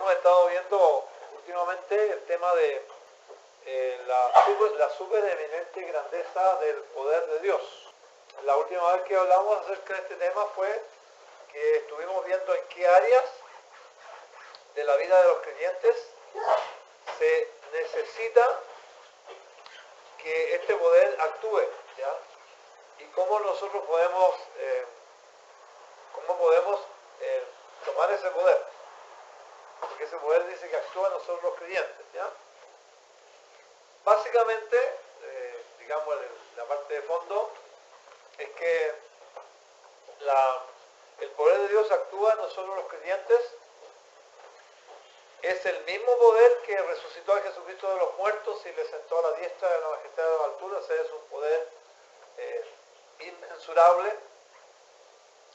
hemos estado viendo últimamente el tema de la supereminente grandeza del poder de Dios. La última vez que hablamos acerca de este tema fue que estuvimos viendo en qué áreas de la vida de los creyentes se necesita que este poder actúe, ¿ya? Y cómo nosotros podemos tomar ese poder, porque ese poder dice que actúa en nosotros los creyentes, ¿ya? Básicamente, digamos, la parte de fondo es que el poder de Dios actúa en nosotros los creyentes. Es el mismo poder que resucitó a Jesucristo de los muertos y le sentó a la diestra de la majestad de la altura. O sea, es un poder inmensurable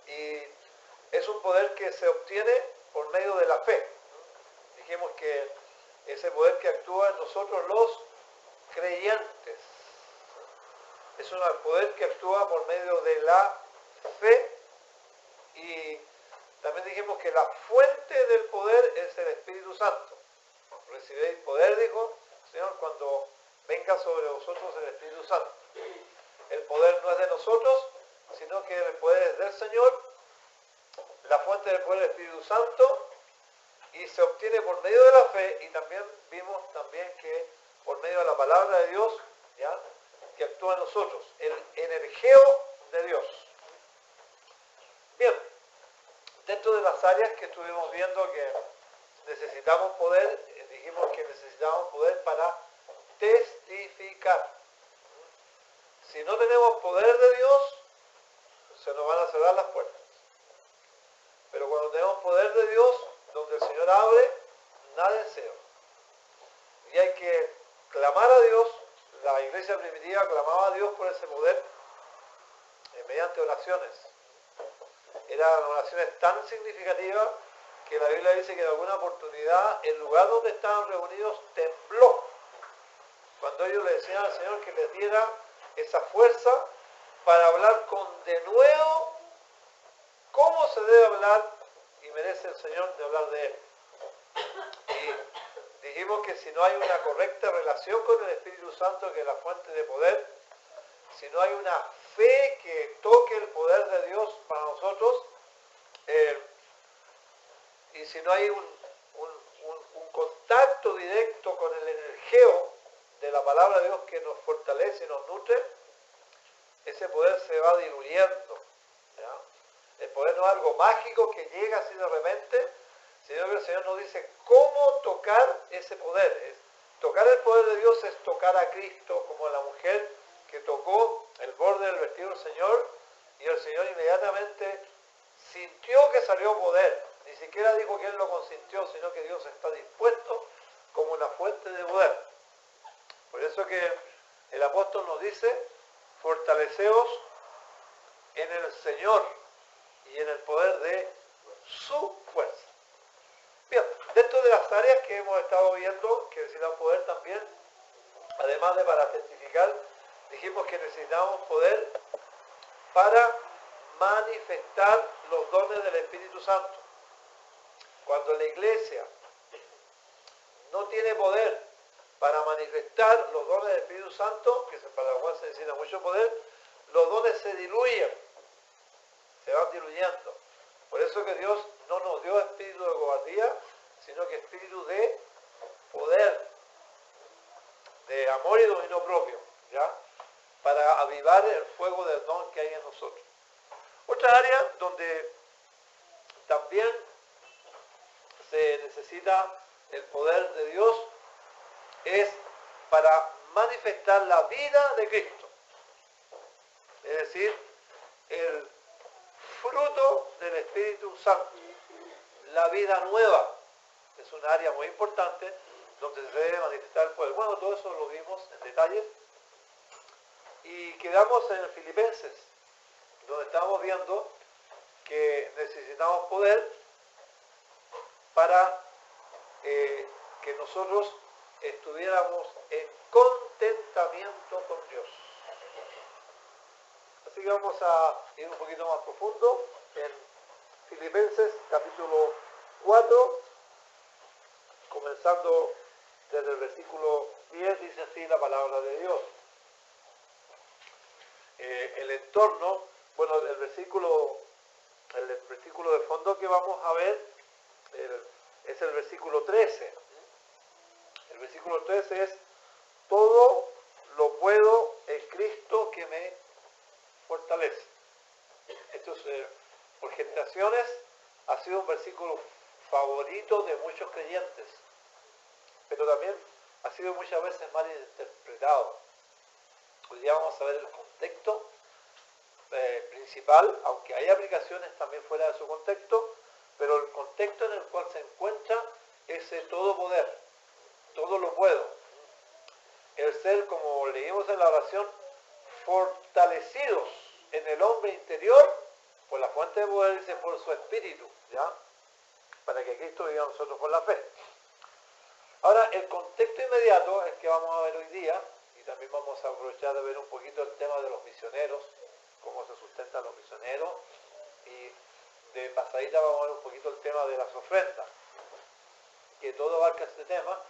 y es un poder que se obtiene por medio de la fe. Dijimos que ese poder que actúa en nosotros los creyentes es un poder que actúa por medio de la fe, y también dijimos que la fuente del poder es el Espíritu Santo. Recibiréis poder, dijo el Señor, cuando venga sobre vosotros el Espíritu Santo. El poder no es de nosotros, sino que el poder es del Señor. La fuente del poder es el Espíritu Santo y se obtiene por medio de la fe, y también vimos que por medio de la palabra de Dios, ¿ya?, que actúa en nosotros, el energeo de Dios. Bien, dentro de las áreas que estuvimos viendo que necesitamos poder, dijimos que necesitamos poder para testificar. Si no tenemos poder de Dios, se nos van a cerrar las puertas. Pero cuando tenemos poder de Dios, donde el Señor abre, nada es cero. Y hay que clamar a Dios. La iglesia primitiva clamaba a Dios por ese poder mediante oraciones. Eran oraciones tan significativas que la Biblia dice que en alguna oportunidad el lugar donde estaban reunidos tembló cuando ellos le decían al Señor que les diera esa fuerza para hablar con denuedo cómo se debe hablar y merece el Señor de hablar de Él. Y dijimos que si no hay una correcta relación con el Espíritu Santo, que es la fuente de poder, si no hay una fe que toque el poder de Dios para nosotros, y si no hay un contacto directo con el energeo de la palabra de Dios que nos fortalece y nos nutre, ese poder se va diluyendo, ¿ya? El poder no es algo mágico que llega así de repente, sino que el Señor nos dice cómo tocar ese poder. Tocar el poder de Dios es tocar a Cristo, como la mujer que tocó el borde del vestido del Señor, y el Señor inmediatamente sintió que salió poder. Ni siquiera dijo que Él lo consintió, sino que Dios está dispuesto como una fuente de poder. Por eso que el apóstol nos dice: fortaleceos en el Señor y en el poder de su fuerza. Bien, dentro de las áreas que hemos estado viendo que necesitamos poder también, además de para testificar, dijimos que necesitamos poder para manifestar los dones del Espíritu Santo. Cuando la iglesia no tiene poder para manifestar los dones del Espíritu Santo, que para lo cual se necesita mucho poder, los dones se diluyen, se van diluyendo. Por eso que Dios no nos dio espíritu de cobardía, sino que espíritu de poder, de amor y dominio propio, ¿ya?, para avivar el fuego del don que hay en nosotros. Otra área donde también se necesita el poder de Dios es para manifestar la vida de Cristo. Es decir, el fruto del Espíritu Santo, la vida nueva, es una área muy importante donde se debe manifestar el poder. Bueno, todo eso lo vimos en detalle y quedamos en Filipenses, donde estamos viendo que necesitamos poder para que nosotros estuviéramos en contentamiento con Dios. Así que vamos a ir un poquito más profundo en Filipenses capítulo 4, comenzando desde el versículo 10, dice así la palabra de Dios. El entorno, bueno, el versículo de fondo que vamos a ver es el versículo 13. El versículo 13 es: todo lo puedo en Cristo que me fortalece. Esto es, por generaciones ha sido un versículo favorito de muchos creyentes, pero también ha sido muchas veces mal interpretado. Hoy día vamos a ver el contexto principal, aunque hay aplicaciones también fuera de su contexto, pero el contexto en el cual se encuentra ese todo poder, todo lo puedo. El ser, como leímos en la oración, fortalecidos en el hombre interior por la fuente de poder, dice, por su espíritu, ¿ya? Para que Cristo viva en nosotros por la fe. Ahora, el contexto inmediato es que vamos a ver hoy día, y también vamos a aprovechar de ver un poquito el tema de los misioneros, cómo se sustentan los misioneros, y de pasadita vamos a ver un poquito el tema de las ofrendas, que todo abarca este tema,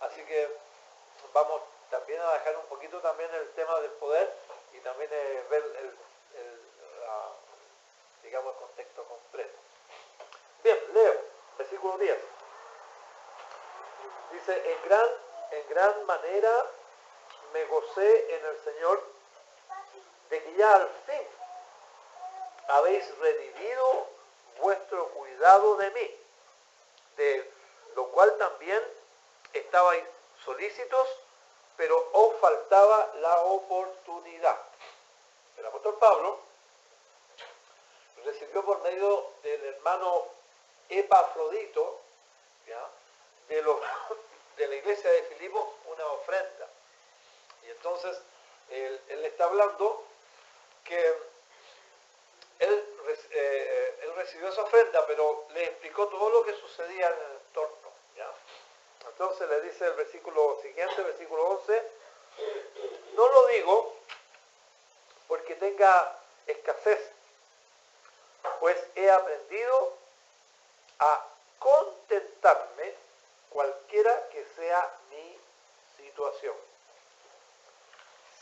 así que vamos también a dejar un poquito también el tema del poder y también ver digamos, el contexto completo. Bien, leo, versículo 10. Dice: en gran manera me gocé en el Señor de que ya al fin habéis redimido vuestro cuidado de mí, de lo cual también estabais solícitos, pero os faltaba la oportunidad. El apóstol Pablo recibió por medio del hermano Epafrodito, ¿ya?, de la iglesia de Filipos, una ofrenda. Y entonces él está hablando que él recibió esa ofrenda, pero le explicó todo lo que sucedía en el entorno, ¿ya? Entonces le dice el versículo siguiente, versículo 11: no lo digo porque tenga escasez, pues he aprendido a contentarme cualquiera que sea mi situación.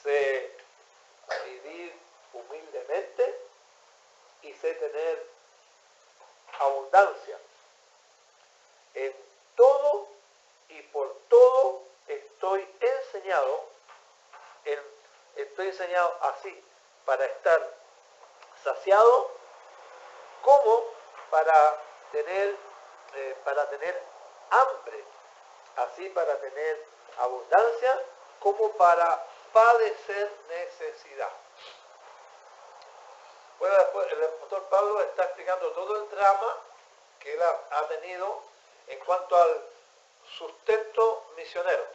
Sé vivir humildemente y sé tener abundancia. En todo y por todo estoy enseñado así para estar saciado, como para tener hambre, así para tener abundancia, como para padecer necesidad. Bueno, después el apóstol Pablo está explicando todo el drama que él ha tenido en cuanto al sustento misionero.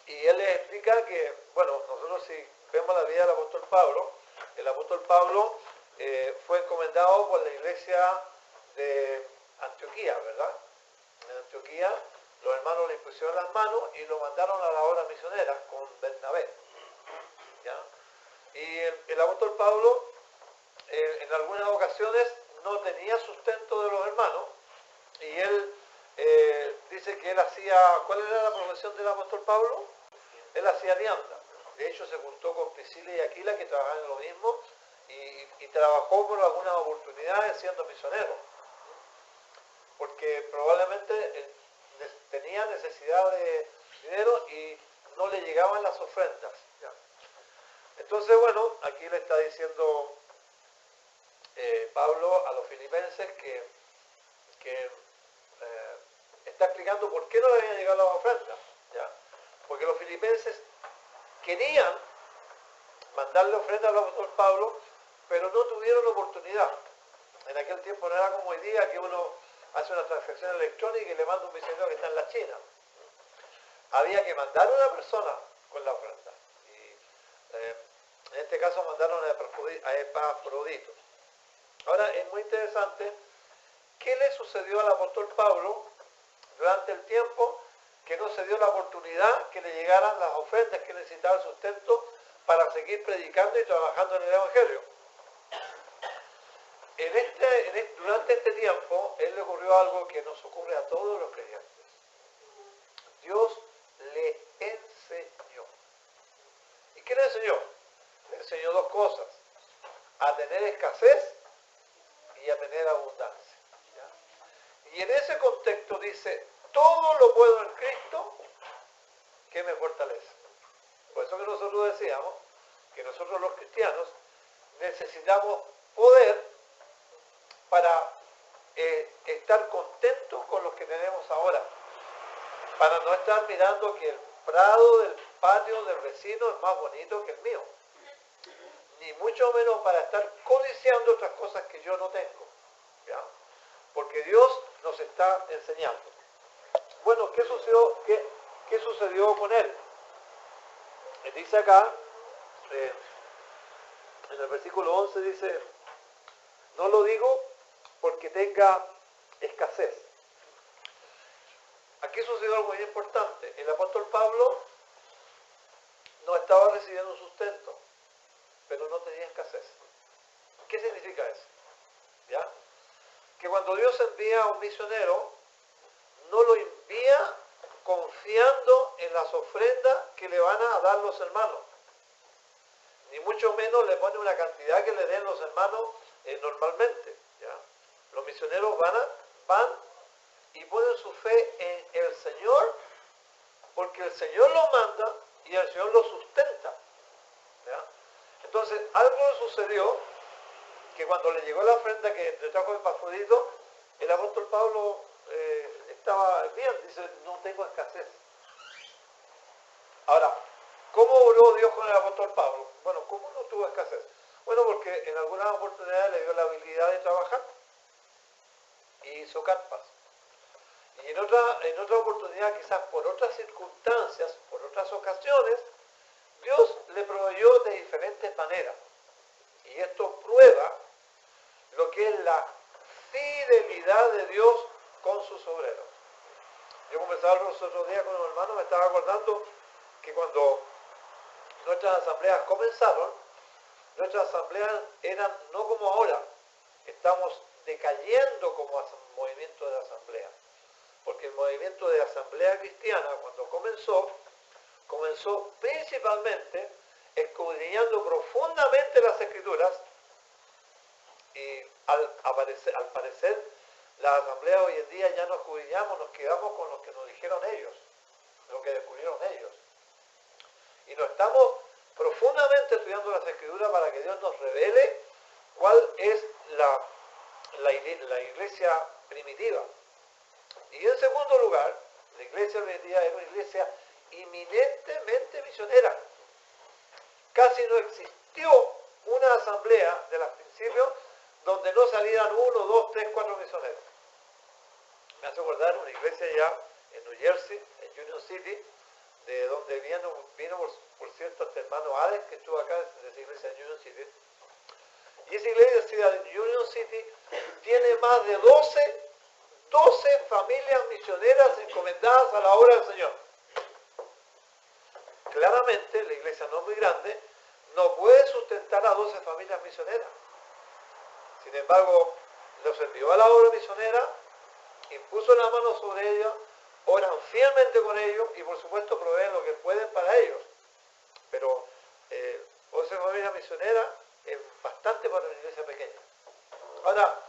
Y él les explica que, bueno, nosotros si vemos la vida del apóstol Pablo, el apóstol Pablo fue encomendado por la iglesia de Antioquía, ¿verdad? En Antioquía los hermanos le impusieron las manos y lo mandaron a la obra misionera con Bernabé, ¿ya? Y el apóstol Pablo en algunas ocasiones no tenía sustento de los hermanos, y él dice que él hacía, ¿cuál era la profesión del apóstol Pablo? Él hacía vianda. De hecho se juntó con Priscila y Aquila, que trabajaban en lo mismo, y trabajó por algunas oportunidades siendo misionero, porque probablemente tenía necesidad de dinero y no le llegaban las ofrendas, ¿ya? Entonces, bueno, aquí le está diciendo Pablo a los filipenses que está explicando por qué no le habían llegado las ofrendas, ¿ya? Porque los filipenses querían mandarle ofrenda al apóstol Pablo, pero no tuvieron oportunidad. En aquel tiempo no era como hoy día, que uno hace una transacción electrónica y le manda un misionero que está en la China. Había que mandar a una persona con la ofrenda. Y en este caso mandaron a Epafrodito. Ahora es muy interesante qué le sucedió al apóstol Pablo durante el tiempo que no se dio la oportunidad que le llegaran las ofrendas que necesitaba el sustento para seguir predicando y trabajando en el Evangelio. Durante este tiempo, él le ocurrió algo que nos ocurre a todos los creyentes. Dios le enseñó. ¿Y qué le enseñó? Le enseñó dos cosas: a tener escasez y a tener abundancia. ¿Ya? Y en ese contexto dice, todo lo puedo en Cristo que me fortalece. Por eso que nosotros decíamos que nosotros los cristianos necesitamos poder para estar contentos con los que tenemos ahora, para no estar mirando que el prado del patio del vecino es más bonito que el mío, ni mucho menos para estar codiciando otras cosas que yo no tengo, ¿ya? Porque Dios nos está enseñando. Bueno, ¿qué sucedió con él? Dice acá, en el versículo 11 dice, no lo digo porque tenga escasez. Aquí sucedió algo muy importante. El apóstol Pablo no estaba recibiendo un sustento, pero no tenía escasez. ¿Qué significa eso? ¿Ya? Que cuando Dios envía a un misionero, no lo envía confiando en las ofrendas que le van a dar los hermanos. Ni mucho menos le pone una cantidad que le den los hermanos normalmente. ¿Ya? Los misioneros van y ponen su fe en el Señor, porque el Señor los manda y el Señor los sustenta. ¿Ya? Entonces, algo sucedió, que cuando le llegó la ofrenda que le trajo Epafrodito, el apóstol Pablo estaba bien, dice, no tengo escasez. Ahora, ¿cómo oró Dios con el apóstol Pablo? Bueno, ¿cómo no tuvo escasez? Bueno, porque en algunas oportunidades le dio la habilidad de trabajar y hizo carpas. Y en otra oportunidad, quizás por otras circunstancias, por otras ocasiones, Dios le proveyó de diferentes maneras. Y esto prueba lo que es la fidelidad de Dios con sus obreros. Yo conversaba los otros días con un hermano, me estaba acordando que cuando nuestras asambleas comenzaron, nuestras asambleas eran no como ahora, estamos decayendo como movimiento de asamblea. Porque el movimiento de asamblea cristiana, cuando comenzó principalmente escudriñando profundamente las Escrituras, y al parecer las asambleas hoy en día ya no escudriñamos, nos quedamos con lo que nos dijeron ellos, lo que descubrieron ellos. Y no estamos profundamente estudiando las Escrituras para que Dios nos revele cuál es la iglesia primitiva. Y en segundo lugar, la iglesia primitiva era una iglesia eminentemente misionera. Casi no existió una asamblea de los principios donde no salieran 1, 2, 3, 4 misioneros. Me hace acordar una iglesia ya en New Jersey, en Union City, de donde vino por cierto, este hermano Alex, que estuvo acá en esa iglesia en Union City. Y esa iglesia en Union City tiene más de 12 familias misioneras encomendadas a la obra del Señor. Claramente, la iglesia no muy grande no puede sustentar a 12 familias misioneras. Sin embargo, los envió a la obra misionera, impuso la mano sobre ellos, oran fielmente con ellos y por supuesto proveen lo que pueden para ellos. Pero 12 familias misioneras es bastante para una iglesia pequeña. Ahora,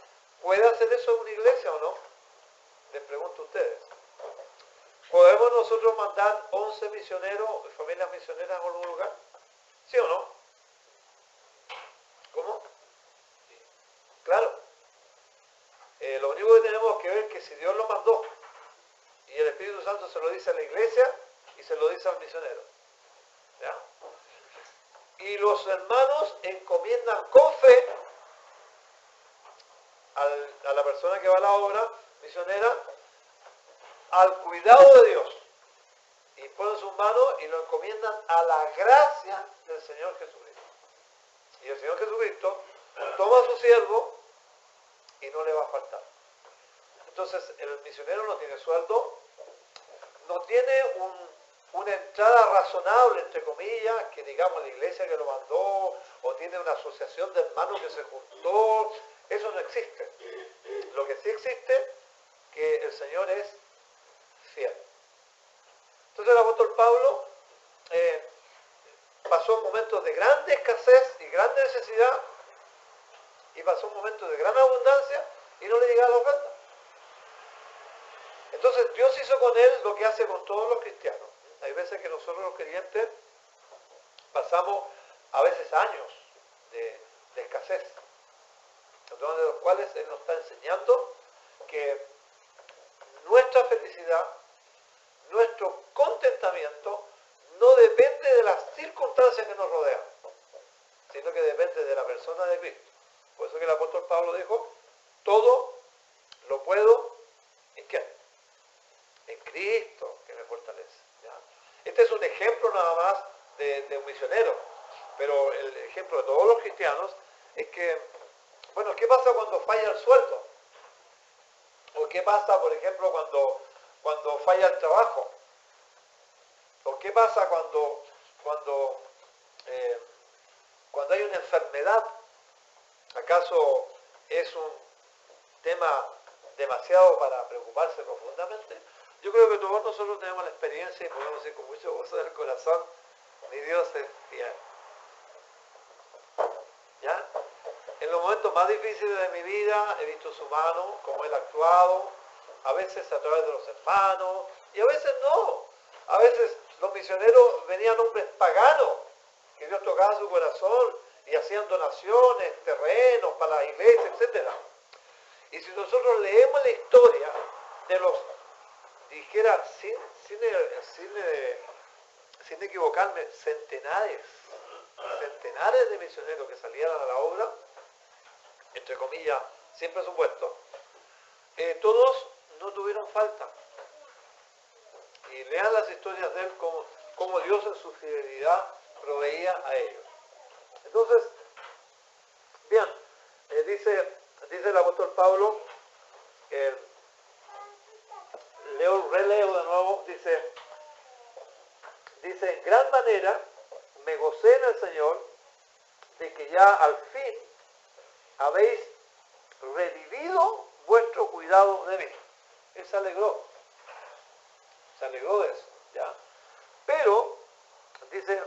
¿puede hacer eso una iglesia o no? Les pregunto a ustedes. ¿Podemos nosotros mandar 11 misioneros, familias misioneras a algún lugar? ¿Sí o no? ¿Cómo? Sí. Claro. Lo único que tenemos que ver es que si Dios lo mandó y el Espíritu Santo se lo dice a la iglesia y se lo dice al misionero. ¿Ya? Y los hermanos encomiendan con fe a la persona que va a la obra misionera al cuidado de Dios. Y ponen sus manos y lo encomiendan a la gracia del Señor Jesucristo. Y el Señor Jesucristo toma a su siervo y no le va a faltar. Entonces el misionero no tiene sueldo, no tiene una entrada razonable, entre comillas, que digamos la iglesia que lo mandó, o tiene una asociación de hermanos que se juntó. Eso no existe. Lo que sí existe, que el Señor es fiel. Entonces el apóstol Pablo pasó momentos de grande escasez y grande necesidad, y pasó momentos de gran abundancia y no le llegaba la ofrenda. Entonces Dios hizo con él lo que hace con todos los cristianos. Hay veces que nosotros los creyentes pasamos a veces años de escasez, de los cuales Él nos está enseñando que nuestra felicidad, nuestro contentamiento, no depende de las circunstancias que nos rodean, sino que depende de la persona de Cristo. Por eso que el apóstol Pablo dijo, todo lo puedo ¿en qué? En Cristo que me fortalece. ¿Ya? Este es un ejemplo nada más de un misionero, pero el ejemplo de todos los cristianos es que, bueno, ¿qué pasa cuando falla el sueldo? ¿O qué pasa, por ejemplo, cuando falla el trabajo? ¿O qué pasa cuando hay una enfermedad? ¿Acaso es un tema demasiado para preocuparse profundamente? Yo creo que todos nosotros tenemos la experiencia y podemos decir con mucho gozo del corazón, mi Dios es fiel. ¿Ya? En los momentos más difíciles de mi vida he visto su mano, cómo Él ha actuado, a veces a través de los hermanos, y a veces no. A veces los misioneros venían hombres paganos, que Dios tocaba su corazón y hacían donaciones, terrenos para la iglesia, etc. Y si nosotros leemos la historia de los, dijera, sin equivocarme, centenares de misioneros que salían a la obra, entre comillas, sin presupuesto, todos no tuvieron falta. Y lean las historias de él, como Dios en su fidelidad proveía a ellos. Entonces, bien, dice el apóstol Pablo, releo de nuevo, dice, en gran manera me gocé en el Señor de que ya al fin habéis revivido vuestro cuidado de mí. Él se alegró de eso, ¿ya? Pero, dice,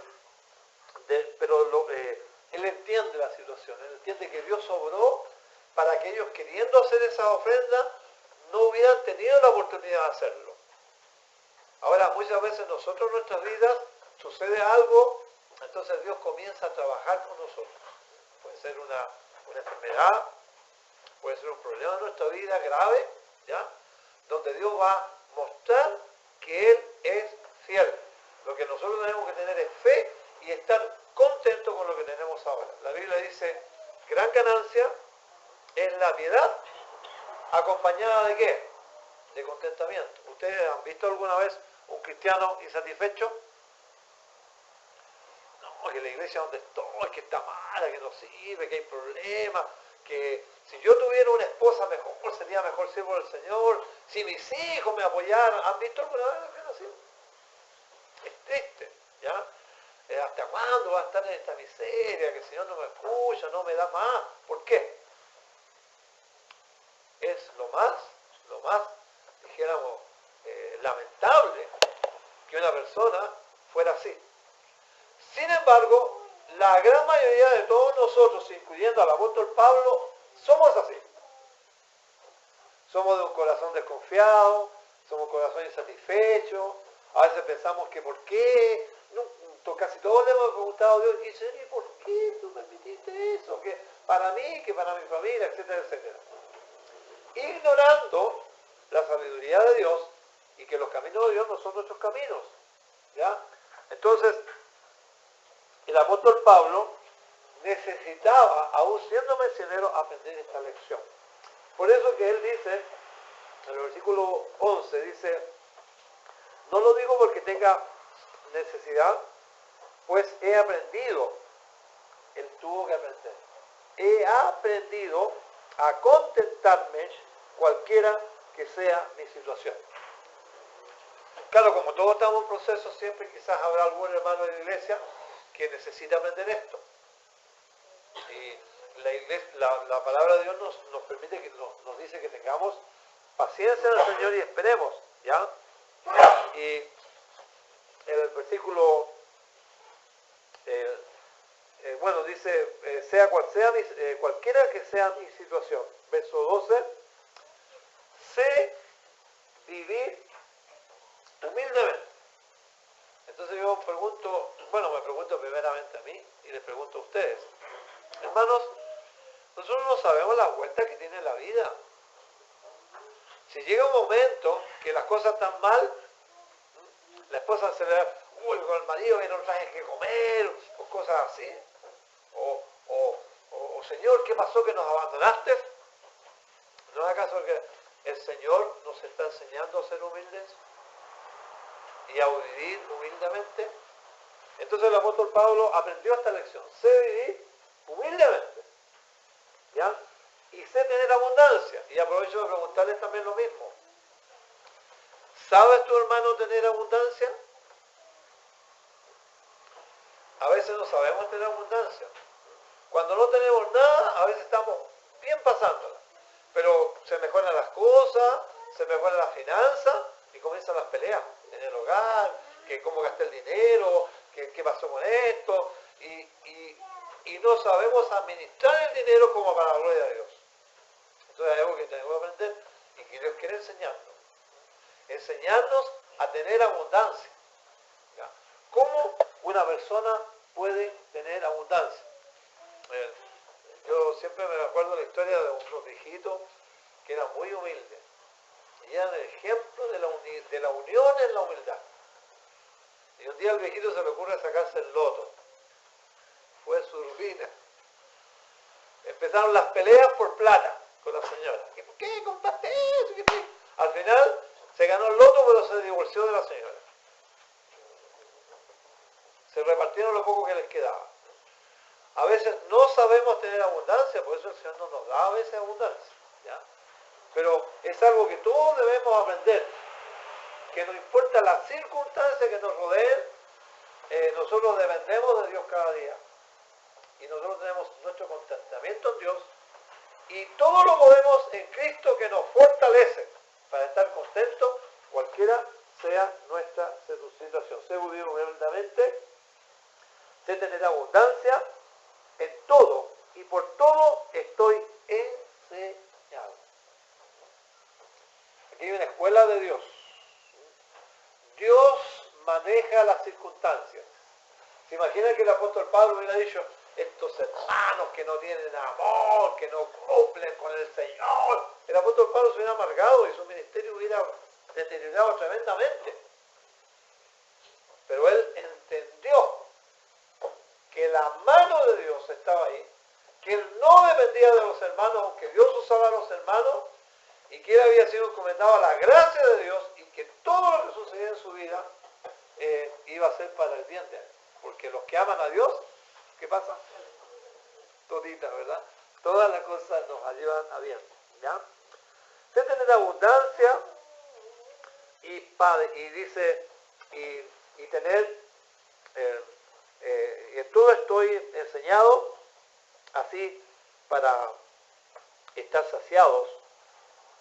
él entiende la situación, él entiende que Dios obró para que ellos, queriendo hacer esa ofrenda, no hubieran tenido la oportunidad de hacerlo. Ahora, muchas veces nosotros en nuestras vidas sucede algo, entonces Dios comienza a trabajar con nosotros. Puede ser una enfermedad, puede ser un problema en nuestra vida grave, ¿ya? Donde Dios va a mostrar que Él es fiel. Lo que nosotros tenemos que tener es fe y estar contentos con lo que tenemos ahora. La Biblia dice, gran ganancia es la piedad, acompañada de ¿qué? De contentamiento. ¿Ustedes han visto alguna vez un cristiano insatisfecho? No, que la iglesia donde estoy, que está mala, que no sirve, que hay problemas, que si yo tuviera una esposa mejor, sería mejor siervo del Señor, si mis hijos me apoyaran. ¿Han visto alguna vez que así? Es triste, ¿ya? ¿Hasta cuándo va a estar en esta miseria? Que el Señor no me escucha, no me da más. ¿Por qué? Es lo más, dijéramos, lamentable que una persona fuera así. Sin embargo, la gran mayoría de todos nosotros, incluyendo al apóstol Pablo, somos así. Somos de un corazón desconfiado, somos un corazón insatisfecho, a veces pensamos que ¿por qué? Casi todos le hemos preguntado a Dios, ¿y por qué tú permitiste eso? Que para mí, que para mi familia, etcétera, etcétera. Ignorando la sabiduría de Dios y que los caminos de Dios no son nuestros caminos. ¿Ya? Entonces, el apóstol Pablo necesitaba, aún siendo misionero, aprender esta lección. Por eso que él dice, en el versículo 11, dice, no lo digo porque tenga necesidad, pues he aprendido, él tuvo que aprender, he aprendido a contentarme cualquiera que sea mi situación. Claro, como todos estamos en proceso, siempre quizás habrá algún hermano de la iglesia que necesita aprender esto. Y la palabra de Dios nos permite, que nos dice que tengamos paciencia en el Señor y esperemos, ¿ya? Y versículo, bueno, dice, sea cual sea, cualquiera que sea mi situación. Verso 12, sé vivir humildemente. Entonces yo pregunto, bueno, me pregunto primeramente a mí y les pregunto a ustedes. Hermanos, nosotros no sabemos la vuelta que tiene la vida. Si llega un momento que las cosas están mal, la esposa se le da, uy, con el marido que no trae que comer, o cosas así. O Señor, ¿qué pasó que nos abandonaste? ¿No es acaso que el Señor nos está enseñando a ser humildes y a vivir humildemente? Entonces el apóstol Pablo aprendió esta lección. Sé vivir humildemente, ¿ya? Y sé tener abundancia. Y aprovecho de preguntarles también lo mismo. ¿Sabes tu hermano tener abundancia? A veces no sabemos tener abundancia. Cuando no tenemos nada, a veces estamos bien pasándola. Pero se mejoran las cosas, se mejoran las finanzas y comienzan las peleas en el hogar, que cómo gasté el dinero, que qué pasó con esto, y no sabemos administrar el dinero como para la gloria de Dios. Entonces hay algo que tenemos que aprender y que Dios quiere enseñarnos. Enseñarnos a tener abundancia. ¿Ya? ¿Cómo una persona puede tener abundancia? Yo siempre me acuerdo la historia de unos viejitos que eran muy humildes. Y eran el ejemplo de la unión en la humildad. Y un día al viejito se le ocurre sacarse el loto. Fue su ruina. Empezaron las peleas por plata con la señora. ¿Por qué compraste eso? Al final se ganó el loto, pero se divorció de la señora. Se repartieron lo poco que les quedaba. A veces no sabemos tener abundancia, por eso el Señor no nos da a veces abundancia. ¿Ya? Pero es algo que todos debemos aprender. Que no importa las circunstancias que nos rodeen, nosotros dependemos de Dios cada día. Y nosotros tenemos nuestro contentamiento en Dios. Y todo lo podemos en Cristo que nos fortalece para estar contentos, cualquiera sea nuestra situación. Sé vivir humildemente, sé tener abundancia en todo, y por todo estoy enseñado. Aquí hay una escuela de Dios. Dios maneja las circunstancias. ¿Se imagina que el apóstol Pablo hubiera dicho, estos hermanos que no tienen amor, que no cumplen con el Señor? El apóstol Pablo se hubiera amargado y su ministerio hubiera deteriorado tremendamente. Pero él entendió que la mano de Dios estaba ahí, que él no dependía de los hermanos, aunque Dios usaba a los hermanos, y que él había sido encomendado a la gracia de Dios, y que todo lo que sucedía en su vida iba a ser para el bien de él. Porque los que aman a Dios, ¿qué pasa? Todita, ¿verdad? Todas las cosas nos ayudan a bien. ¿Ya? De tener abundancia y dice, y tener, en todo estoy enseñado, así para estar saciados,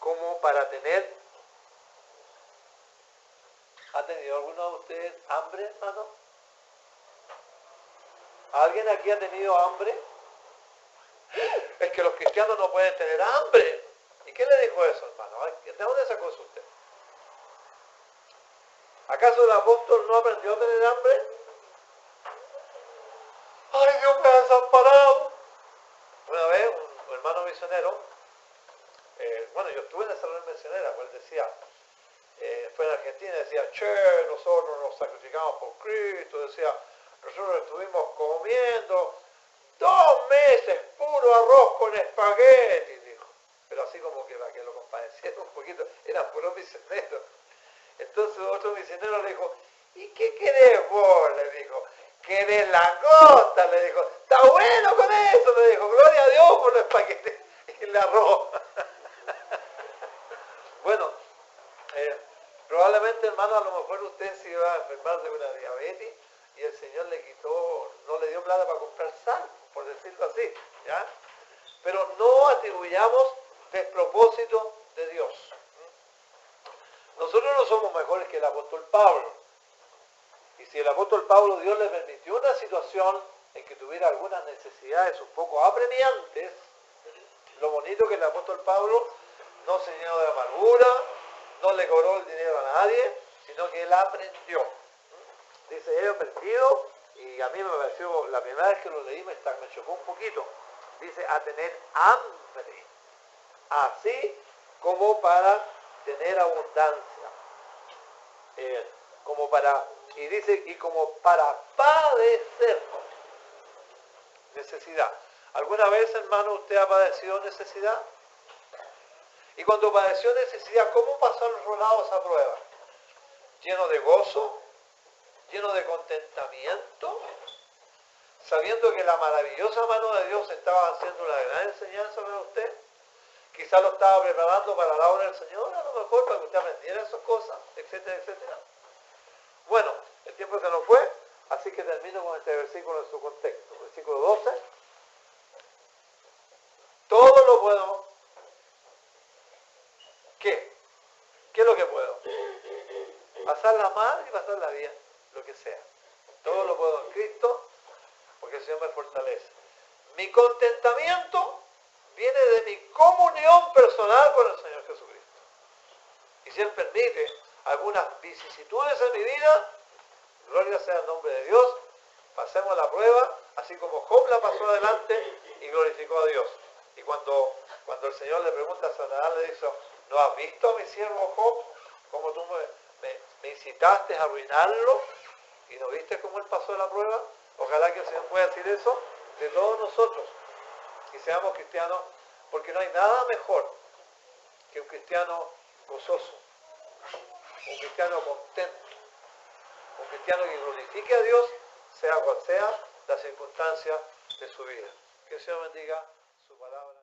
como para tener. ¿Ha tenido alguno de ustedes hambre, hermano? ¿Alguien aquí ha tenido hambre? Es que los cristianos no pueden tener hambre. ¿Y quién le dijo eso, hermano? ¿De dónde sacó eso usted? ¿Acaso el apóstol no aprendió a tener hambre? ¡Ay, Dios me ha desamparado! Una vez, un hermano misionero, bueno, yo estuve en esa reunión misionera, pues él decía, fue en Argentina, decía, che, nosotros nos sacrificamos por Cristo, decía, nosotros estuvimos comiendo 2 meses puro arroz con espagueti, dijo. Pero así como que para que lo compadeciera un poquito, eran puros misioneros. Entonces otro misionero le dijo, ¿y qué querés vos? Le dijo, ¿querés langosta? Le dijo, está bueno con eso, le dijo, gloria a Dios por los espaguetis y el arroz. Bueno, probablemente, hermano, a lo mejor usted se iba a enfermar de una diabetes y el Señor le quitó, no le dio plata para comprar sal, por decirlo así, ¿ya? Pero no atribuyamos despropósito de Dios. Nosotros no somos mejores que el apóstol Pablo. Y si el apóstol Pablo, Dios le permitió una situación en que tuviera algunas necesidades un poco apremiantes, lo bonito que el apóstol Pablo no se llenó de amargura, no le cobró el dinero a nadie, sino que él aprendió. Dice, he aprendido, y a mí me pareció, la primera vez que lo leí me chocó un poquito. Dice, a tener hambre, así como para tener abundancia. Y dice, y como para padecer necesidad. ¿Alguna vez, hermano, usted ha padecido necesidad? Y cuando padeció necesidad, ¿cómo pasó al otro lado esa prueba? Lleno de gozo, lleno de contentamiento, sabiendo que la maravillosa mano de Dios estaba haciendo una gran enseñanza para usted. Quizás lo estaba preparando para la obra del Señor, a lo mejor para que usted aprendiera esas cosas, etcétera, etcétera. Bueno, el tiempo se nos fue, así que termino con este versículo en su contexto. Versículo 12. Todo lo puedo. ¿Qué? ¿Qué es lo que puedo? Pasarla mal y pasarla bien, lo que sea. Todo lo puedo en Cristo, porque el Señor me fortalece. Mi contentamiento viene de mi comunión personal con el Señor Jesucristo. Y si Él permite algunas vicisitudes en mi vida, gloria sea el nombre de Dios, pasemos la prueba, así como Job la pasó adelante y glorificó a Dios. Y cuando el Señor le pregunta a Satanás, le dice, ¿no has visto a mi siervo Job? ¿Cómo tú me incitaste a arruinarlo? ¿Y no viste cómo él pasó la prueba? Ojalá que el Señor pueda decir eso de todos nosotros. Y seamos cristianos, porque no hay nada mejor que un cristiano gozoso, un cristiano contento, un cristiano que glorifique a Dios, sea cual sea la circunstancia de su vida. Que el Señor bendiga su palabra.